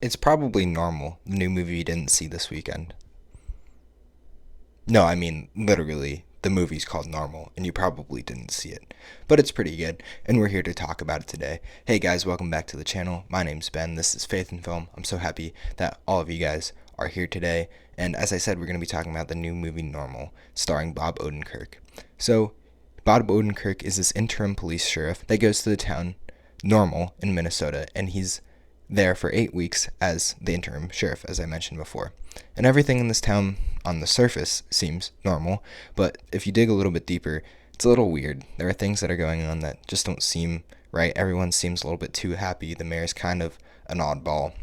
It's probably normal, the new movie you didn't see this weekend. No, I mean, literally, the movie's called Normal, and you probably didn't see it. But it's pretty good, and we're here to talk about it today. Hey guys, welcome back to the channel. My name's Ben, this is Faith in Film. I'm so happy that all of you guys are here today, and as I said, we're going to be talking about the new movie Normal, starring Bob Odenkirk. So, Bob Odenkirk is this interim police sheriff that goes to the town Normal in Minnesota, and he's there for 8 weeks as the interim sheriff, as I mentioned before. And everything in this town on the surface seems normal, but if you dig a little bit deeper, it's a little weird. There are things that are going on that just don't seem right. Everyone seems a little bit too happy. The mayor's kind of an oddball,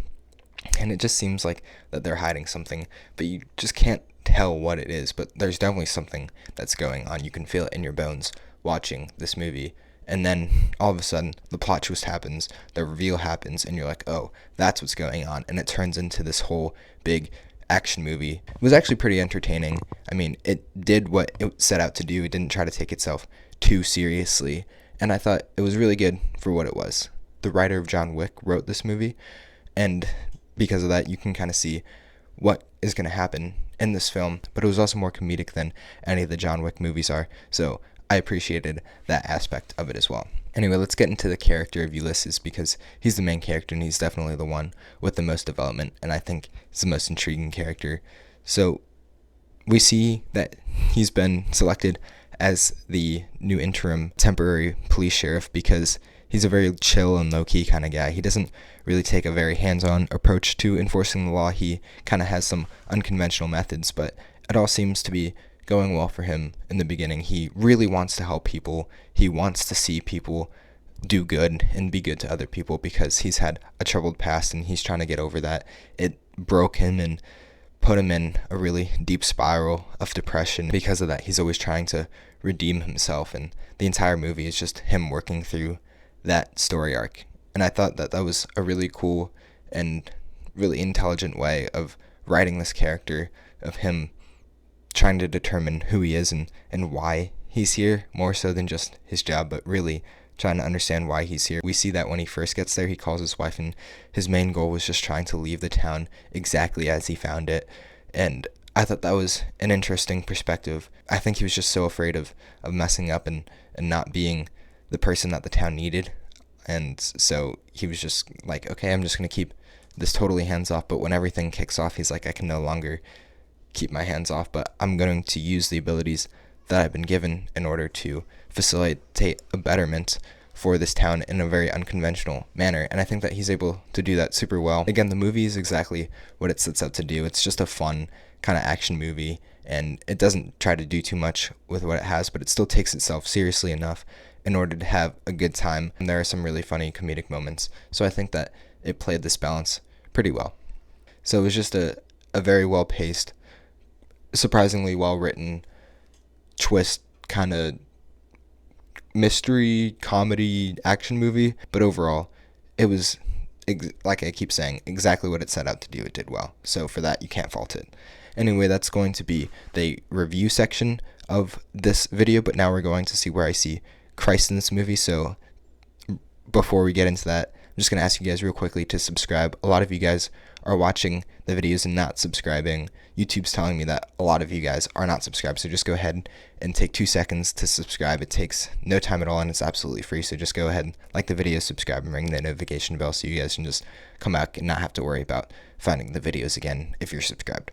and it just seems like that they're hiding something, but you just can't tell what it is. But there's definitely something that's going on. You can feel it in your bones watching this movie. And then all of a sudden, the plot twist happens, the reveal happens, and you're like, oh, that's what's going on. And it turns into this whole big action movie. It was actually pretty entertaining. I mean, it did what it set out to do. It didn't try to take itself too seriously. And I thought it was really good for what it was. The writer of John Wick wrote this movie, and because of that, you can kind of see what is going to happen in this film. But it was also more comedic than any of the John Wick movies are. So I appreciated that aspect of it as well. Anyway, let's get into the character of Ulysses, because he's the main character and he's definitely the one with the most development, and I think he's the most intriguing character. So we see that he's been selected as the new interim temporary police sheriff because he's a very chill and low-key kind of guy. He doesn't really take a very hands-on approach to enforcing the law. He kind of has some unconventional methods, but it all seems to be going well for him in the beginning. He really wants to help people. He wants to see people do good and be good to other people because he's had a troubled past and he's trying to get over that. It broke him and put him in a really deep spiral of depression. Because of that, he's always trying to redeem himself, and the entire movie is just him working through that story arc. And I thought that that was a really cool and really intelligent way of writing this character, of him trying to determine who he is and why he's here, more so than just his job, but really trying to understand why he's here. We see that when he first gets there, he calls his wife, and his main goal was just trying to leave the town exactly as he found it. And I thought that was an interesting perspective. I think he was just so afraid of messing up and not being the person that the town needed. And so he was just like, okay, I'm just going to keep this totally hands off. But when everything kicks off, he's like, I can no longer keep my hands off, but I'm going to use the abilities that I've been given in order to facilitate a betterment for this town in a very unconventional manner. And I think that he's able to do that super well. Again, the movie is exactly what it sets out to do. It's just a fun kind of action movie, and it doesn't try to do too much with what it has, but it still takes itself seriously enough in order to have a good time. And there are some really funny comedic moments. So I think that it played this balance pretty well. So it was just a very well-paced, surprisingly well-written twist kind of mystery comedy action movie, but overall it was, like I keep saying, exactly what it set out to do. It did well, so for that you can't fault it. Anyway, that's going to be the review section of this video, but now we're going to see where I see Christ in this movie. So before we get into that, I'm just going to ask you guys real quickly to subscribe. A lot of you guys are watching the videos and not subscribing. YouTube's telling me that a lot of you guys are not subscribed, so just go ahead and take 2 seconds to subscribe. It takes no time at all, and it's absolutely free, so just go ahead, like the video, subscribe, and ring the notification bell so you guys can just come back and not have to worry about finding the videos again if you're subscribed.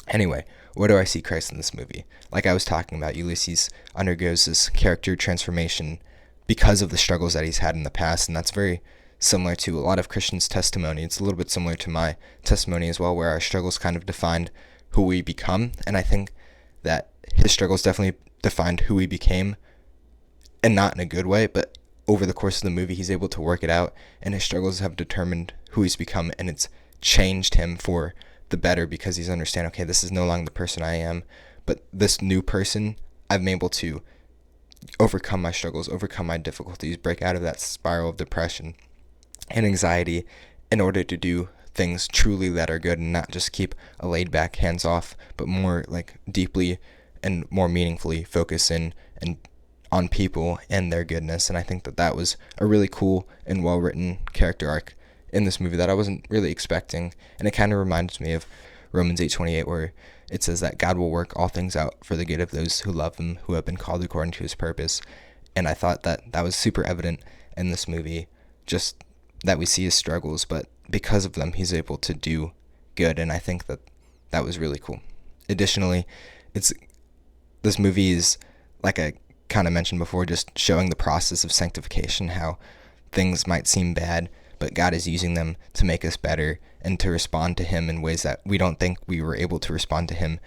Anyway, where do I see Christ in this movie? Like I was talking about, Ulysses undergoes this character transformation because of the struggles that he's had in the past, and that's very similar to a lot of Christians' testimony. It's a little bit similar to my testimony as well, where our struggles kind of defined who we become, and I think that his struggles definitely defined who he became, and not in a good way, but over the course of the movie he's able to work it out, and his struggles have determined who he's become, and it's changed him for the better because he's understand, okay, this is no longer the person I am, but this new person, I'm able to overcome my struggles, overcome my difficulties, break out of that spiral of depression and anxiety in order to do things truly that are good and not just keep a laid back hands off, but more like deeply and more meaningfully focus in and on people and their goodness. And I think that that was a really cool and well written character arc in this movie that I wasn't really expecting, and it kind of reminds me of Romans 8:28, where it says that God will work all things out for the good of those who love him, who have been called according to his purpose. And I thought that that was super evident in this movie, just that we see his struggles, but because of them, he's able to do good, and I think that that was really cool. Additionally, this movie is, like I kind of mentioned before, just showing the process of sanctification, how things might seem bad, but God is using them to make us better and to respond to him in ways that we don't think we were able to respond to him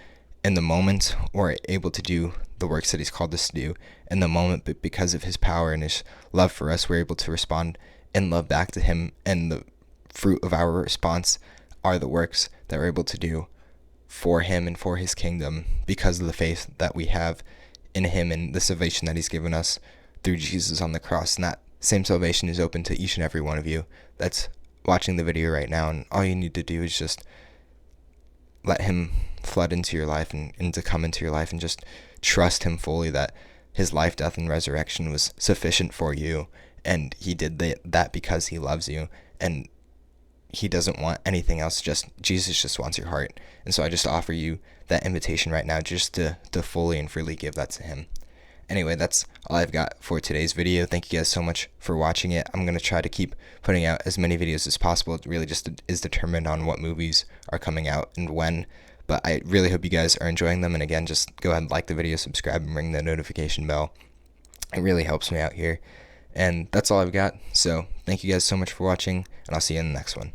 in the moment, or able to do the works that he's called us to do in the moment. But because of his power and his love for us, we're able to respond in love back to him, and the fruit of our response are the works that we're able to do for him and for his kingdom, because of the faith that we have in him and the salvation that he's given us through Jesus on the cross. And that same salvation is open to each and every one of you that's watching the video right now, and all you need to do is just let him flood into your life and to come into your life, and just trust him fully that his life, death, and resurrection was sufficient for you, and he did that because he loves you, and he doesn't want anything else. Jesus just wants your heart. And so I just offer you that invitation right now, just to fully and freely give that to him. Anyway, that's all I've got for today's video. Thank you guys so much for watching it. I'm going to try to keep putting out as many videos as possible. It really just is determined on what movies are coming out and when. But I really hope you guys are enjoying them. And again, just go ahead and like the video, subscribe, and ring the notification bell. It really helps me out here. And that's all I've got. So thank you guys so much for watching, and I'll see you in the next one.